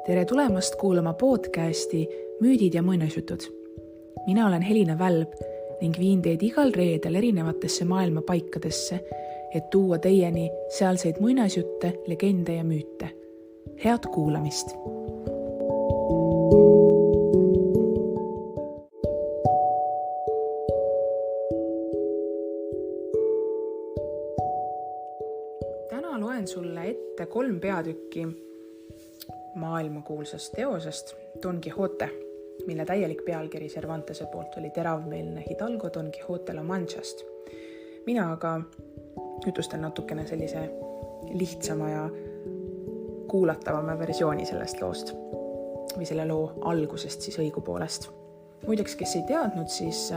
Tere tulemast kuulama podcasti Müüdid ja muinasjutud. Mina olen Helina Välb ning viin teid igal reedel erinevatesse maailma paikadesse, et tuua teieni sealseid muinasjutte, legende ja müüte. Head kuulamist! Täna loen sulle ette 3 peatükki maailmakuulsast teosest Don Quixote, mille täielik pealkiri Cervantese poolt oli Teravmeelne Hidalgo Don Quixote La Manchast. Mina aga jutustan natukene sellise lihtsama ja kuulatavama versiooni sellest loost või selle loo algusest siis õigupoolest. Muideks, kes ei teadnud, siis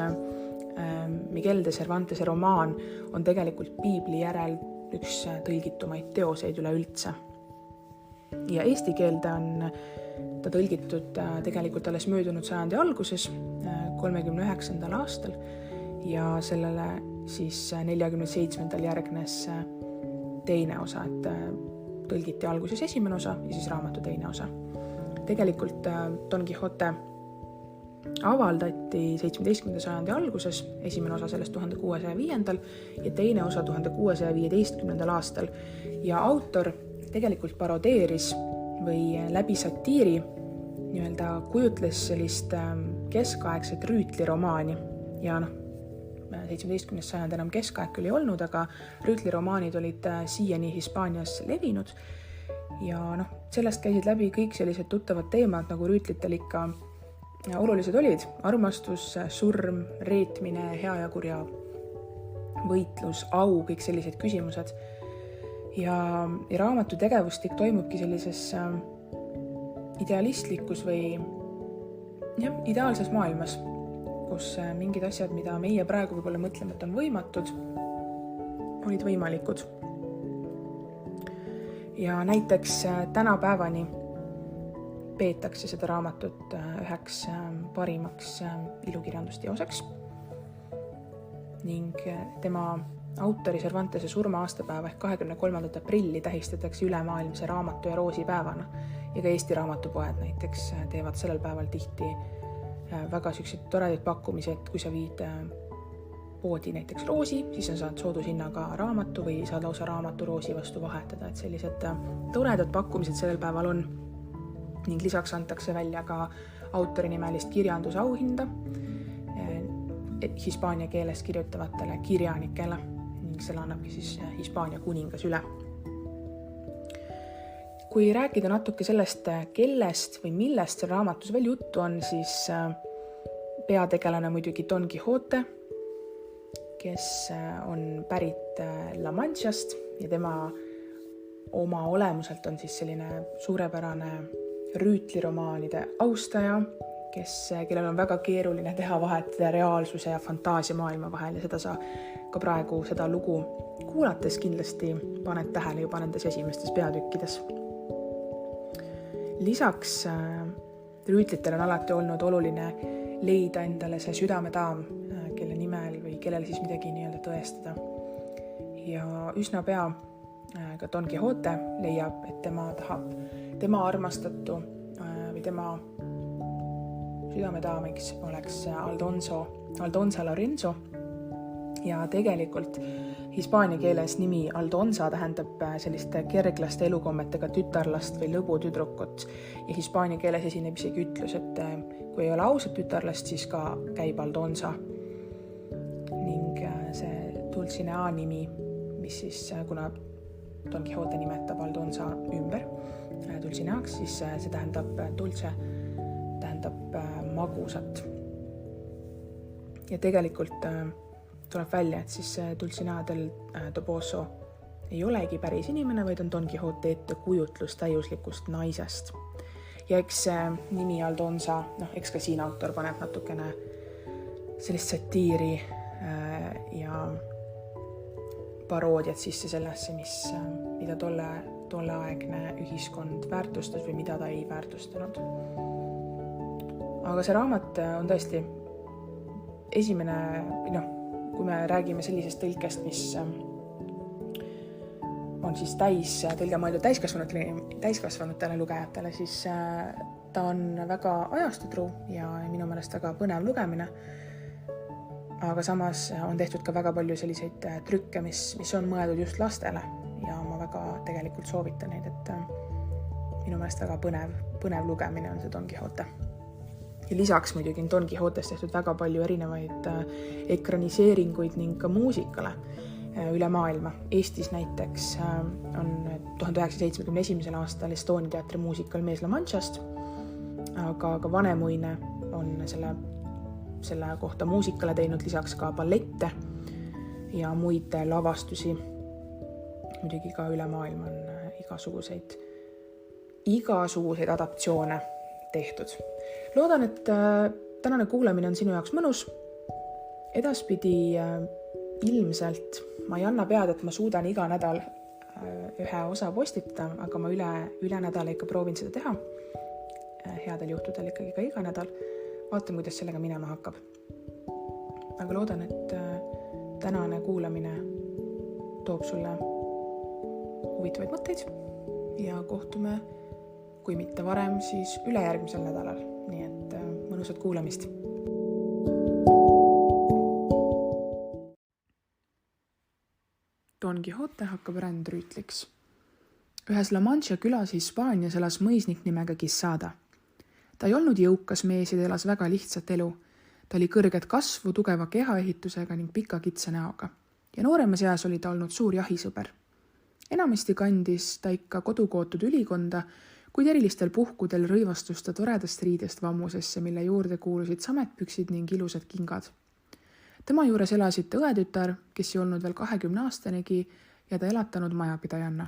Miguel de Cervantese romaan on tegelikult piibli järel üks tõlgitumaid teoseid üleüldse. Ja eesti keelde on ta tõlgitud tegelikult alles möödunud sajandi alguses, 39. aastal, ja sellele siis 47. järgnes teine osa, et tõlgiti alguses esimene osa ja siis raamatu teine osa. Tegelikult Don Quixote avaldati 17. sajandi alguses, esimene osa sellest 1605. ja teine osa 1615. aastal ja autor tegelikult parodeeris või läbi satiiri kujutles sellist keskaegset rüütliromaani ja 17. sajand enam keskaeg küll ei olnud, aga rüütliromaanid olid siiani Hispaanias levinud ja sellest käisid läbi kõik sellised tuttavad teemad, nagu rüütlitel ikka olulised olid: armastus, surm, reetmine, hea ja kurja, võitlus, au, kõik sellised küsimused. Ja raamatu tegevustik toimubki sellises idealistlikus või ideaalses maailmas, kus mingid asjad, mida meie praegu võib-olla mõtleme, et on võimatud, olid võimalikud. Ja näiteks tänapäevani peetakse seda raamatut üheks parimaks ilukirjandusteoseks ning tema autori Cervantese surma aastapäeva ehk 23. aprilli tähistatakse ülemaailmse raamatu ja roosi päevana ja ka Eesti raamatupoed näiteks teevad sellel päeval tihti väga selliseid toredaid pakkumisi, et kui sa viid poodi näiteks roosi, siis sa saad soodushinnaga raamatu või saad lausa raamatu roosi vastu vahetada, et sellised toredad pakkumised sellel päeval on. Ning lisaks antakse välja ka autori nimelist kirjandusauhinda hispaania keeles kirjutavatele kirjanikele ning selle annabki siis Hispaania kuningas üle. Kui rääkida natuke sellest, kellest või millest seal raamatus veel juttu on, siis peategelane muidugi Don Quixote, kes on pärit La Manchast ja tema oma olemuselt on siis selline suurepärane rüütliromaanide austaja, kellel on väga keeruline teha vahet reaalsuse ja fantaasiamaailma vahel ja seda sa ka praegu seda lugu kuulates kindlasti paned tähele juba nendes esimestes peatükkides. Lisaks rüütlitel on alati olnud oluline leida endale see südamedaam, kelle nimel või kellel siis midagi tõestada. Ja üsna pea ka Don Quixote leiab, et tema armastatu või tema südamedaamiks oleks Aldonza Lorenzo ja tegelikult hispaania keeles nimi Aldonza tähendab sellist kerglaste elukommetega tütarlast või lõbutüdrukut ja hispaania keeles esineb isegi ütlus, et kui ei ole ausat tütarlast, siis ka käib Aldonza ning see Dulcinea nimi, mis siis kuna Don Quixote nimetab Aldonza ümber Dulcineaks, siis see tähendab dulce, tähendab magusat. Ja tegelikult tuleb välja, et siis Dulcinea del Toboso ei olegi päris inimene, vaid on Don Quixote ettekujutlus täiuslikust naisest. Ja eks nimi Aldonza, eks ka siin autor paneb natukene sellist satiiri ja paroodiat sisse sellesse, mida tolleaegne ühiskond väärtustas või mida ta ei väärtustanud. Aga see raamat on tõesti esimene, kui me räägime sellisest tõlkest, mis on siis tõlge mõeldud täiskasvanutele lugejatele, siis ta on väga ajastutruu ja minu meelest väga põnev lugemine. Aga samas on tehtud ka väga palju selliseid trükke, mis on mõeldud just lastele ja ma väga tegelikult soovitan neid, et minu meelest väga põnev lugemine on see Don Quixote. Ja lisaks muidugi on Don Quixotest tehtud väga palju erinevaid ekraniseeringuid ning ka muusikale üle maailma. Eestis näiteks on 1971. aastal Estonia teatri muusikal Mees La Manchast, aga Vanemuine on selle kohta muusikale teinud lisaks ka ballette ja muid lavastusi. Muidugi ka üle maailma on igasuguseid adaptsioone tehtud. Loodan, et tänane kuulamine on sinu jaoks mõnus. Edaspidi ilmselt ma ei anna pead, et ma suudan iga nädal ühe osa postitada, aga ma üle nädala ikka proovin seda teha. Headel juhtudel ikkagi ka iga nädal. Vaatame, kuidas sellega minema hakkab. Aga loodan, et tänane kuulamine toob sulle huvitavaid mõtteid ja kohtume, kui mitte varem, siis ülejärgmisel nädalal. Nii et mõnusat kuulamist. Don Quixote hakkab rändrüütliks. Ühes La Mancha külas Hispaanias elas mõisnik nimega Quixada. Ta ei olnud jõukas mees ja elas väga lihtsat elu. Ta oli kõrget kasvu, tugeva kehaehitusega ning pika kitsa näoga. Ja nooremas eas oli ta olnud suur jahisõber. Enamasti kandis ta ikka kodukootud ülikonda, kuid erilistel puhkudel rõivastus ta toredast riidest vammusesse, mille juurde kuulusid sametpüksid ning ilusad kingad. Tema juures elasid ta õetütar, kes ei olnud veel 20 aastanegi ja ta elatanud majapidajanna.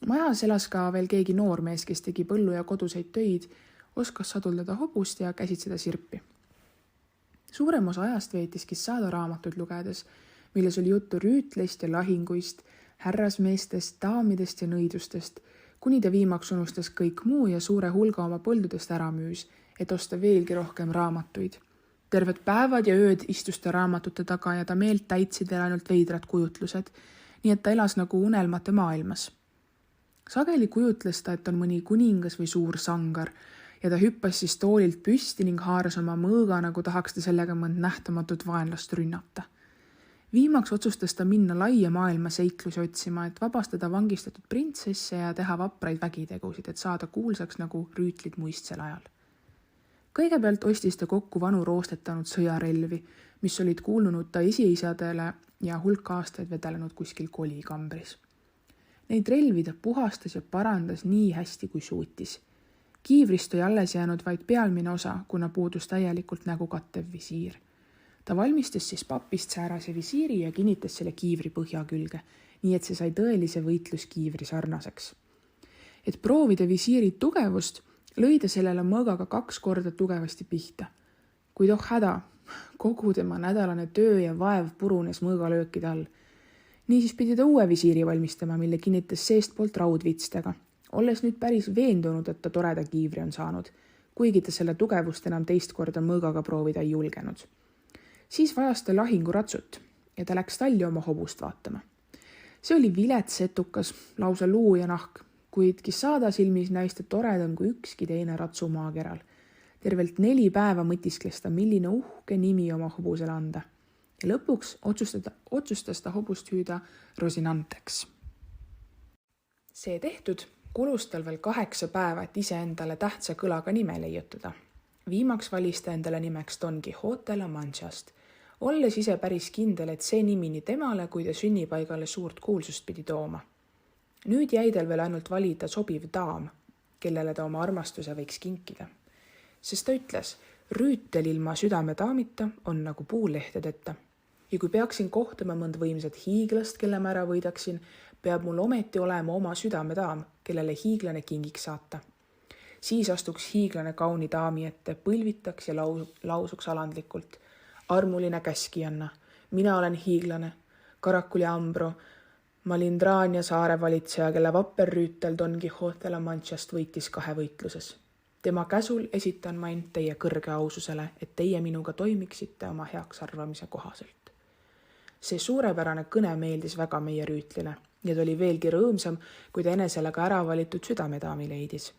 Majas elas ka veel keegi noormees, kes tegi põllu ja koduseid töid, oskas saduldada hobust ja käsitseda sirpi. Suurem osa ajast veetis Quixada raamatuid lugedes, milles oli juttu rüütlist ja lahinguist, härrasmeestest, daamidest ja nõidustest, kuni ta viimaks unustas kõik muu ja suure hulga oma põldudest ära müüs, et osta veelgi rohkem raamatuid. Terved päevad ja ööd istus ta raamatute taga ja ta meelt täitsid veel ainult veidrad kujutlused, nii et ta elas nagu unelmate maailmas. Sageli kujutles ta, et on mõni kuningas või suur sangar, ja ta hüppas siis toolilt püsti ning haaras oma mõõga, nagu tahaks ta sellega mõnd nähtamatut vaenlast rünnata. Viimaks otsustas ta minna laia maailma seiklusi otsima, et vabastada vangistatud printsesse ja teha vapraid vägitegusid, et saada kuulsaks nagu rüütlid muistsel ajal. Kõigepealt ostis ta kokku vanu roostetanud sõjarelvi, mis olid kuulunud ta esiisadele ja hulk aastaid vedelenud kuskil kolikambris. Neid relvi ta puhastas ja parandas nii hästi kui suutis. Kiivrist oli alles jäänud vaid pealmine osa, kuna puudus täielikult nägu kattev visiir. Ta valmistas siis papist säärase visiiri ja kinnitas selle kiivri põhja külge, nii et see sai tõelise võitluskiivri sarnaseks. Et proovida visiiri tugevust, lõi ta sellele mõõgaga 2 korda tugevasti pihta. Kuid häda, kogu tema nädalane töö ja vaev purunes mõõgalöökide all. Niisiis pidi ta uue visiiri valmistama, mille kinnitas seestpoolt raudvitstega. Olles nüüd päris veendunud, et ta toreda kiivri on saanud, kuigi ta selle tugevust enam teist korda mõõgaga proovida ei julgenud. Siis vajas ta lahinguratsut ja ta läks talli oma hobust vaatama. See oli vilets etukas, lausa luu ja nahk, kuid Quixada silmis näis ta toredam kui ükski teine ratsu maakeral. Tervelt 4 päeva mõtiskles ta, milline uhke nimi oma hobusele anda. Ja lõpuks otsustas ta hobust hüüda Rosinanteks. See tehtud, kulus tal veel 8 päeva, et iseendale tähtsa kõlaga nime leiutada. Viimaks valis ta endale nimeks Don Quixote La Manchast, olles ise päris kindel, et see nimi nii temale kui ta sünnipaigale suurt kuulsust pidi tooma. Nüüd jäi tal veel ainult valida sobiv daam, kellele ta oma armastuse võiks kinkida. Sest ta ütles, rüütel ilma südame daamita on nagu puulehtedeta. Ja kui peaksin kohtama mõnd võimsat hiiglast, kelle ma ära võidaksin, peab mul ometi olema oma südamedaam, kellele hiiglane kingiks saata. Siis astuks hiiglane kauni daami ette, põlvitaks ja lausuks alandlikult. Armuline käskijanna, mina olen hiiglane, Karakuli Ambro, Malindraania saare valitseja, kelle vapper rüütel Don Quixote La Manchast võitis 2 võitluses. Tema käsul esitan ma end teie kõrge aususele, et teie minuga toimiksite oma heaks arvamise kohaselt. See suurepärane kõne meeldis väga meie rüütlile ja ta oli veelgi rõõmsam, kui ta enesele ka ära valitud südamedaami leidis.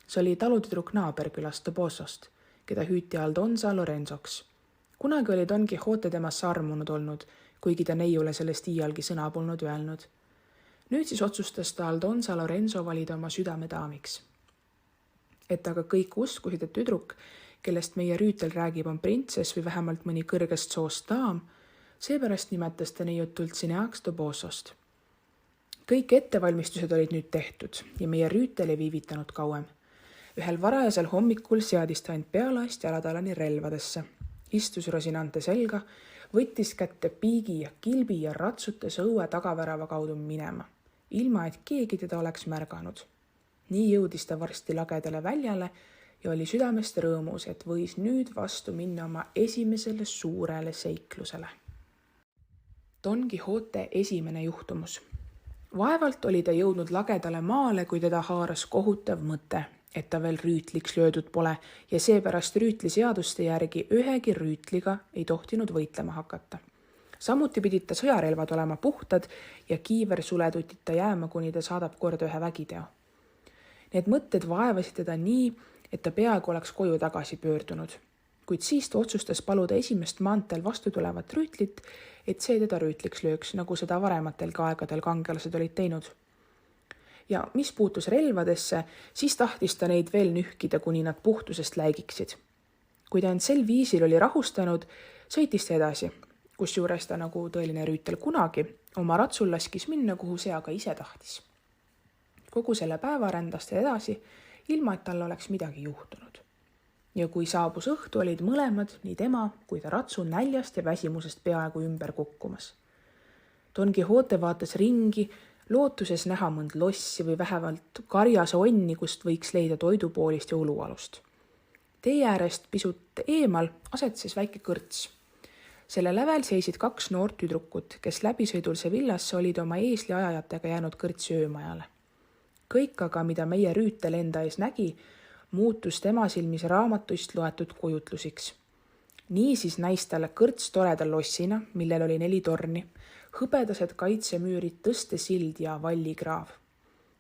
See oli talutüdruk naaberkülast Tobosost, keda hüüti Aldonza Lorenzoks. Kunagi oli Don Quixote temasse armunud olnud, kuigi ta neiule sellest iialgi sõna polnud öelnud. Nüüd siis otsustas ta Aldonza Lorenzo valida oma südamedaamiks. Et aga kõik uskusid, et tüdruk, kellest meie rüütel räägib, on printsess või vähemalt mõni kõrgest soost daam, seepärast nimetas ta neiut Dulcineaks Tobosost. Kõik ettevalmistused olid nüüd tehtud ja meie rüütel ei viivitanud kauem. Ühel varajasel hommikul seadis ta end pealaast jalatalani relvadesse, istus Rosinante selga, võttis kätte piigi ja kilbi ja ratsutas õue tagavärava kaudu minema, ilma et keegi teda oleks märganud. Nii jõudis ta varsti lagedale väljale ja oli südamest rõõmus, et võis nüüd vastu minna oma esimesele suurele seiklusele. Don Quixote esimene juhtumus. Vaevalt oli ta jõudnud lagedale maale, kui teda haaras kohutav mõte, et ta veel rüütliks löödud pole ja seepärast rüütliseaduste järgi ühegi rüütliga ei tohtinud võitlema hakata. Samuti pidid ta sõjarelvad olema puhtad ja kiiver suletutita jääma, kuni ta saadab korda ühe vägiteo. Need mõtted vaevasid teda nii, et ta peaaegu oleks koju tagasi pöördunud, kuid siis ta otsustas paluda esimest maanteel vastu tulevat rüütlit, et see teda rüütliks lööks, nagu seda varematelgi aegadel kangelased olid teinud. Ja mis puutus relvadesse, siis tahtis ta neid veel nühkida, kuni nad puhtusest läigiksid. Kui ta end sel viisil oli rahustanud, sõitis ta edasi, kusjuures ta nagu tõeline rüütel kunagi oma ratsul laskis minna, kuhu see aga ise tahtis. Kogu selle päeva rändas ta edasi, ilma et tal oleks midagi juhtunud. Ja kui saabus õhtu, olid mõlemad, nii tema kui ta ratsu näljast ja väsimusest peaaegu ümber kukkumas. Don Quixote vaatas ringi, lootuses näha mõnd lossi või vähemalt karjase onni, kust võiks leida toidupoolist ja ulualust. Tee äärest pisut eemal asetses väike kõrts. Selle lävel seisid 2 noort tüdrukut, kes läbisõidul Sevillasse olid oma eesliajajatega jäänud kõrtsi öömajale. Kõik aga, mida meie rüütel enda ees nägi, muutus tema silmis raamatust loetud kujutlusiks. Niisiis näis talle kõrts toreda lossina, millel oli 4 torni, hõbedased kaitsemüürid, tõstesild ja vallikraav.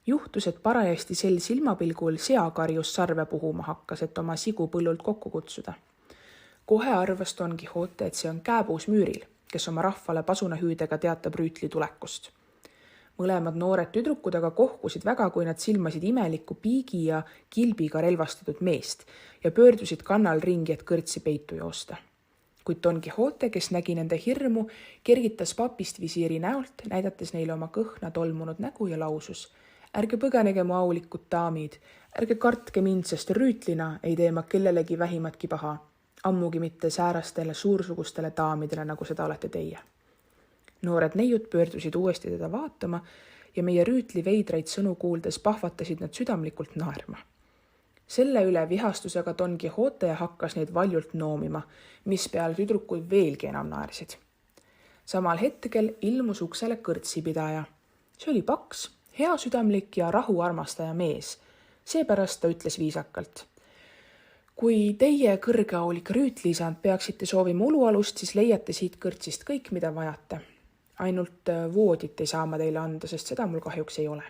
Juhtus, et parajasti sel silmapilgul seakarjus sarve puhuma hakkas, et oma sigu põllult kokku kutsuda. Kohe arvas Don Quixote, et see on kääbus müüril, kes oma rahvale pasunahüüdega teatab rüütli tulekust. Mõlemad noored tüdrukud aga kohkusid väga, kui nad silmasid imeliku piigi ja kilbiga relvastatud meest ja pöördusid kannal ringi, et kõrtsi peitu joosta. Kuid Don Quixote, kes nägi nende hirmu, kergitas papist visiiri näolt, näidates neile oma kõhna tolmunud nägu ja lausus: ärge põgenege mu aulikud daamid, ärge kartke mind, sest rüütlina ei tee ma kellelegi vähimatki paha, ammugi mitte säärastele suursugustele daamidele, nagu seda olete teie. Noored neiud pöördusid uuesti teda vaatama ja meie rüütli veidraid sõnu kuuldes pahvatasid nad südamlikult naerma. Selle üle vihastusega Don Quixote hakkas neid valjult noomima, mis peale tüdrukud veelgi enam naersid. Samal hetkel ilmus uksele kõrtsipidaja. See oli paks, heasüdamlik ja rahuarmastaja mees. Seepärast ta ütles viisakalt: kui teie kõrgeaulik rüütliisand peaksite soovima ulualust, siis leiate siit kõrtsist kõik, mida vajate. Ainult voodit ei saa ma teile anda, sest seda mul kahjuks ei ole.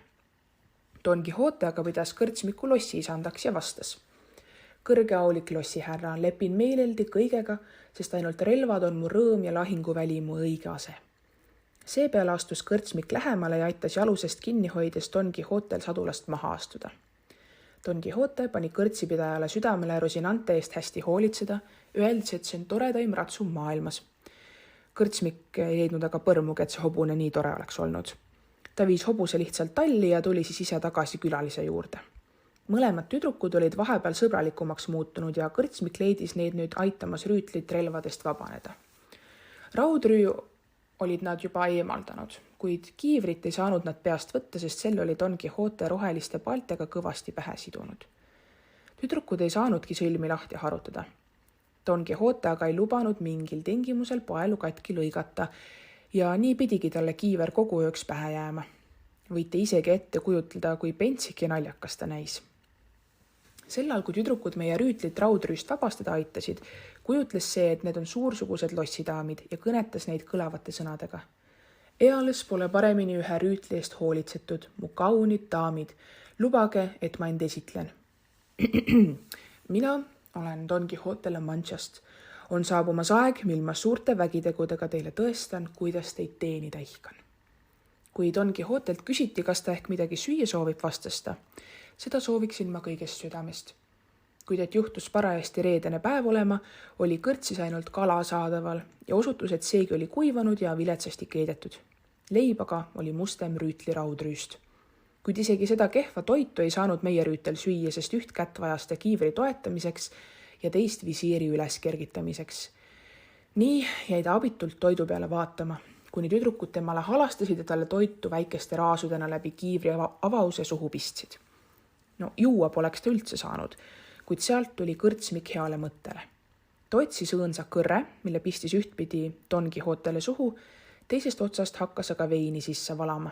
Don Quixote aga pidas kõrtsmiku lossi isandaks ja vastas: kõrgeaulik lossihärra, lepin meeleldi kõigega, sest ainult relvad on mu rõõm ja lahinguväli mu õige ase. Seepeale astus kõrtsmik lähemale ja aitas jalusest kinni hoides Don Quixotel sadulast maha astuda. Don Quixote pani kõrtsipidajale südamele Rosinante eest hästi hoolitseda, öeldes, et see on toredaim ratsu maailmas. Kõrtsmik ei leidnud aga põrmugi, et see hobune nii tore oleks olnud. Ta viis hobuse lihtsalt talli ja tuli siis ise tagasi külalise juurde. Mõlemad tüdrukud olid vahepeal sõbralikumaks muutunud ja kõrtsmik leidis neid nüüd aitamas rüütlit relvadest vabaneda. Raudrüü olid nad juba eemaldanud, kuid kiivrit ei saanud nad peast võtta, sest sel oli Don Quixote roheliste paltega kõvasti pähe sidunud. Tüdrukud ei saanudki sõlmi lahti harutada. Don Quixote aga ei lubanud mingil tingimusel paelu katki lõigata ja nii pidigi talle kiiver kogu ööks pähe jääma. Võite isegi ette kujutleda, kui pentsik ja naljakas ta näis. Sellal, kui tüdrukud meie rüütlit raudrüüst vabastada aitasid, kujutles see, et need on suursugused lossidaamid ja kõnetas neid kõlavate sõnadega. Eales pole paremini ühe rüütli eest hoolitsetud, mu kaunid daamid, lubage, et ma end esitlen. Mina olen Don Quixote La Manchast. On saabumas aeg, mil ma suurte vägitegudega teile tõestan, kuidas teid teenida ihkan. Kui Don Quixotelt küsiti, kas ta ehk midagi süüa soovib, vastas ta. Seda sooviksin ma kõigest südamest. Kuid et juhtus parajasti reedene päev olema, oli kõrtsis ainult kala saadaval ja osutus, et seegi oli kuivanud ja viletsasti keedetud. Leib aga oli mustem rüütli raudrüüst. Kuid isegi seda kehva toitu ei saanud meie rüütel süüa, sest üht kätt vajas ta kiivri toetamiseks ja teist visiiri üles kergitamiseks. Nii jäi ta abitult toidu peale vaatama, kuni tüdrukud temale halastasid ja talle toitu väikeste raasudena läbi kiivri avause suhu pistsid. No juua poleks ta üldse saanud, kuid sealt tuli kõrtsmik heale mõttele. Ta otsis õõnsa kõrre, mille pistis ühtpidi Don Quixotele suhu, teisest otsast hakkas aga veini sisse valama.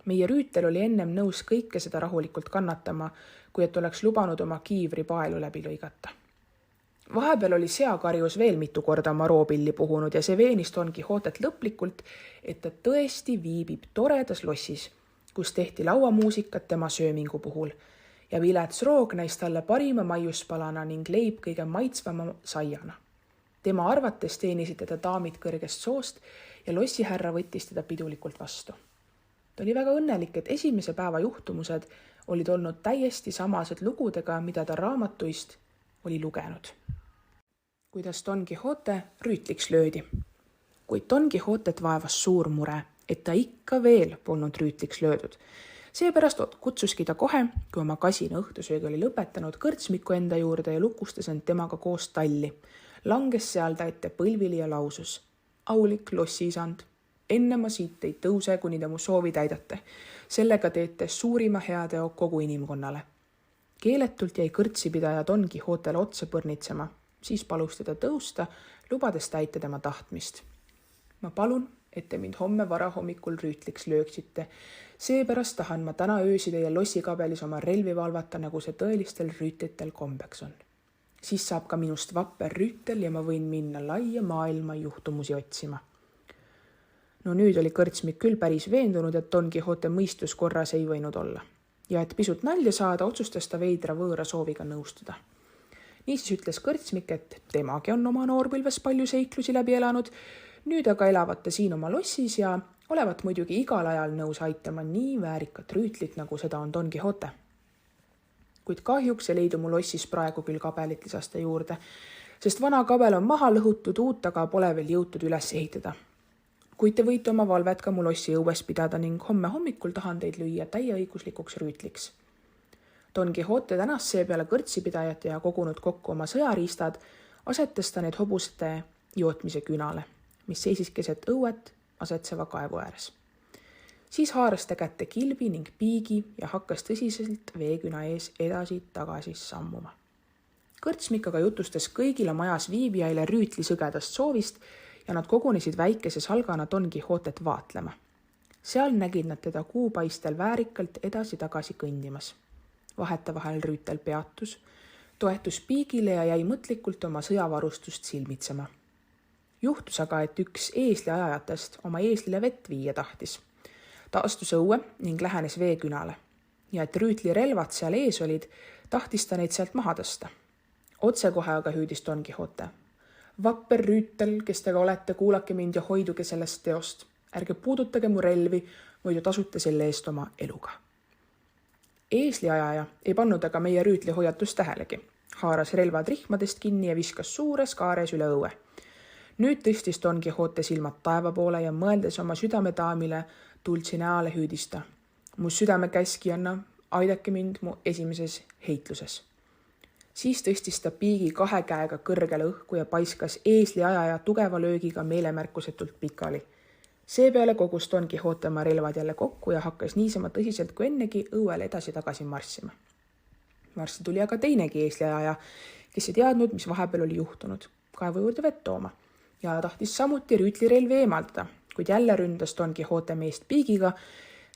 Meie rüütel oli ennem nõus kõike seda rahulikult kannatama, kui et oleks lubanud oma kiivri paelu läbi lõigata. Vahepeal oli seakarjus veel mitu korda oma roopilli puhunud ja see veenis Don Quixotet lõplikult, et ta tõesti viibib toredas lossis, kus tehti lauamuusikat tema söömingu puhul ja vilets roog näis talle parima maiuspalana ning leib kõige maitsvama saiana. Tema arvates teenisid teda daamid kõrgest soost ja lossihärra võttis teda pidulikult vastu. Ta oli väga õnnelik, et esimese päeva juhtumused olid olnud täiesti samased lugudega, mida ta raamatuist oli lugenud. Kuidas Don Quixote rüütliks löödi. Kuid Don Quixotet vaevas suur mure, et ta ikka veel polnud rüütliks löödud. Seepärast kutsuski ta kohe, kui oma kasina õhtusöögi oli lõpetanud, kõrtsmiku enda juurde ja lukustas end temaga koos talli. Langes seal ta ette põlvili ja lausus. Aulik lossiisand, enne ma siit ei tõuse, kuni te mu soovi täidate. Sellega teete suurima heateo kogu inimkonnale. Keeletult jäi kõrtsipidaja Don Quixotele otsa põrnitsema, siis palus teda tõusta, lubades täita tema tahtmist. Ma palun, et te mind homme varahommikul rüütliks lööksite. Seepärast tahan ma täna öösi teie lossikabelis oma relvi valvata, nagu see tõelistel rüütlitel kombeks on. Siis saab ka minust vapper rüütel ja ma võin minna laia maailma juhtumusi otsima. No nüüd oli kõrtsmik küll päris veendunud, et Don Quixote mõistus korras ei võinud olla. Ja et pisut nalja saada, otsustas ta veidra võõra sooviga nõustuda. Niisiis ütles kõrtsmik, et temagi on oma noorpilves palju seiklusi läbi elanud, nüüd aga elavad ta siin oma lossis ja olevat muidugi igal ajal nõus aitama nii väärikat rüütlit, nagu seda on Don Quixote. Kuid kahjuks ei leidu mu lossis praegu küll kabelit, lisas ta juurde, sest vana kabel on maha lõhutud, uut aga pole veel jõutud üles ehitada. Kuid te võite oma valvet ka mu lossi õues pidada ning homme hommikul tahan teid lüüa täieõiguslikuks rüütliks. Don Quixote tänas seepeale kõrtsipidajat ja kogunud kokku oma sõjariistad, asetas ta need hobuste jootmise künale, mis seisis keset õuet asetseva kaevu ääres. Siis haaras ta kätte kilbi ning piigi ja hakkas tõsiselt veeküna ees edasi-tagasi sammuma. Kõrtsmik aga jutustas kõigile majas viibijaile rüütli sõgedast soovist ja nad kogunesid väikese salgana Don Quixotet vaatlema. Seal nägid nad teda kuupaistel väärikalt edasi-tagasi kõndimas. Vahetevahel rüütel peatus, toetus piigile ja jäi mõtlikult oma sõjavarustust silmitsema. Juhtus aga, et üks eesliajajatest oma eeslile vett viia tahtis. Ta astus õue ning lähenes veekünale ja et rüütli relvad seal ees olid, tahtis ta neid sealt maha tõsta. Otsekohe aga hüüdis Don Quixote. Vapper rüütel, kes te ka olete, kuulake mind ja hoiduge sellest teost. Ärge puudutage mu relvi, muidu tasute selle eest oma eluga. Eesliajaja ei pannud aga meie rüütli hoiatust tähelegi. Haaras relvad rihmadest kinni ja viskas suures kaares üle õue. Nüüd tõstis Don Quixote silmad taeva poole ja mõeldes oma südamedaamile Dulcineale hüüdista. Mu südame käskijanna, aidake mind mu esimeses heitluses. Siis tõstis ta piigi 2 käega kõrgele õhku ja paiskas eesliajaja tugeva löögiga meelemärkusetult pikali. Seepeale kogus Don Quixote oma relvad jälle kokku ja hakkas niisama tõsiselt kui ennegi õuele edasi-tagasi marssima. Varsti tuli aga teinegi eesliajaja, kes ei teadnud, mis vahepeal oli juhtunud, kaevu juurde vett tooma ja tahtis samuti rüütlirelvi eemaldada, kuid jälle ründas Don Quixote meest piigiga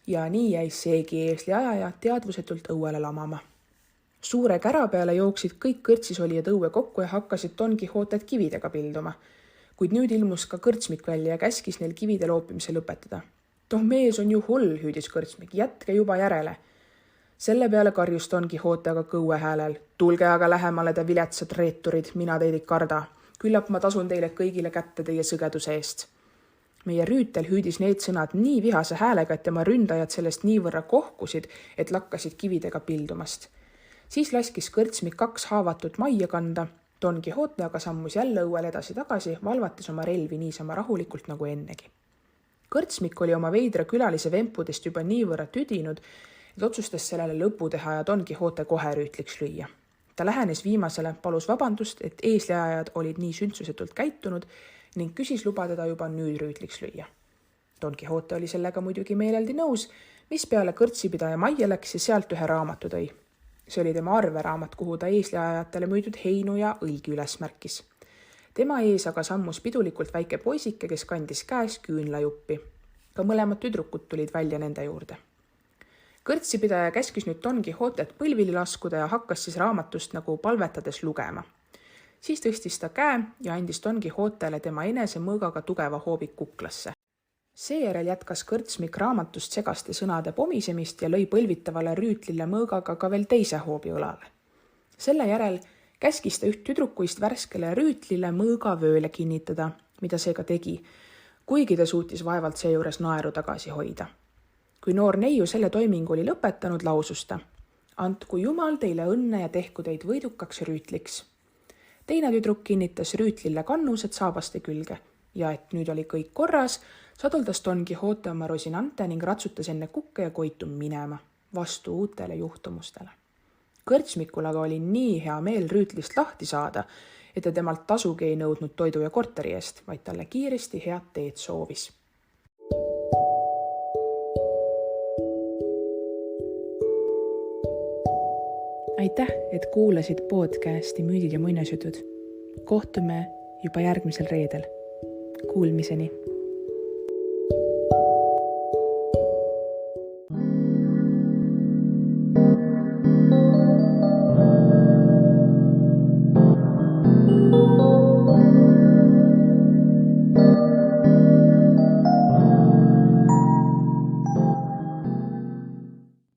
ja nii jäi seegi eesliajaja teadvusetult õuele lamama. Suure kära peale jooksid kõik kõrtsisolijad õue kokku ja hakkasid Don Quixotet kividega pilduma. kuid nüüd ilmus ka kõrtsmik välja ja käskis neil kivide loopimise lõpetada. Toh mees on ju hull, hüüdis kõrtsmik, jätke juba järele. Selle peale karjus Don Quixote aga kõue häälel. Tulge aga lähemale, te viletsad reeturid, mina teid ei karda. Küllap ma tasun teile kõigile kätte teie sõgeduse eest. Meie rüütel hüüdis need sõnad nii vihase häälega, et tema ründajad sellest niivõrra kohkusid, et lakkasid kividega pildumast. Siis laskis kõrtsmik 2 haavatut majja kanda. Don Quixote aga sammus jälle õuel edasi-tagasi, valvates oma relvi niisama rahulikult nagu ennegi. Kõrtsmik oli oma veidra külalise vempudest juba niivõrra tüdinud, et otsustas sellele lõpu teha ja Don Quixote kohe rüütliks lüüa. Ta lähenes viimasele, palus vabandust, et eesliajad olid nii sündsusetult käitunud ning küsis luba teda juba nüüd rüütliks lüüa. Don Quixote oli sellega muidugi meeleldi nõus, mis peale kõrtsipidaja majja läks ja sealt ühe raamatu tõi. See oli tema arveraamat, kuhu ta eesliajatele müüdud heinu ja õlgi üles märkis. Tema ees aga sammus pidulikult väike poisike, kes kandis käes küünlajuppi. Ka mõlemad tüdrukud tulid välja nende juurde. Kõrtsipidaja käskis nüüd Don Quixotet põlvili laskuda ja hakkas siis raamatust nagu palvetades lugema. Siis tõstis ta käe ja andis Don Quixotele tema enese mõõgaga tugeva hoobi kuklasse. Seejärel jätkas kõrtsmik raamatust segaste sõnade pomisemist ja lõi põlvitavale rüütlile mõõgaga ka veel teise hoobi õlale. Selle järel käskis ta üht tüdrukuist värskele rüütlile mõõga vööle kinnitada, mida see ka tegi, kuigi ta suutis vaevalt seejuures naeru tagasi hoida. Kui noor neiu selle toimingu oli lõpetanud, lausus ta: "Andku Jumal teile õnne ja tehku teid võidukaks rüütliks." Teine tüdruk kinnitas rüütlile kannused saabaste külge ja et nüüd oli kõik korras, saduldas Don Quixote oma Rosinante ning ratsutas enne kukke ja koitu minema, vastu uutele juhtumustele. Kõrtsmikul aga oli nii hea meel rüütlist lahti saada, et ta temalt tasugi ei nõudnud toidu ja korteri eest, vaid talle kiiresti head teed soovis. Aitäh, et kuulasid podcasti Müüdid ja muinasjutud. Kohtume juba järgmisel reedel. Kuulmiseni!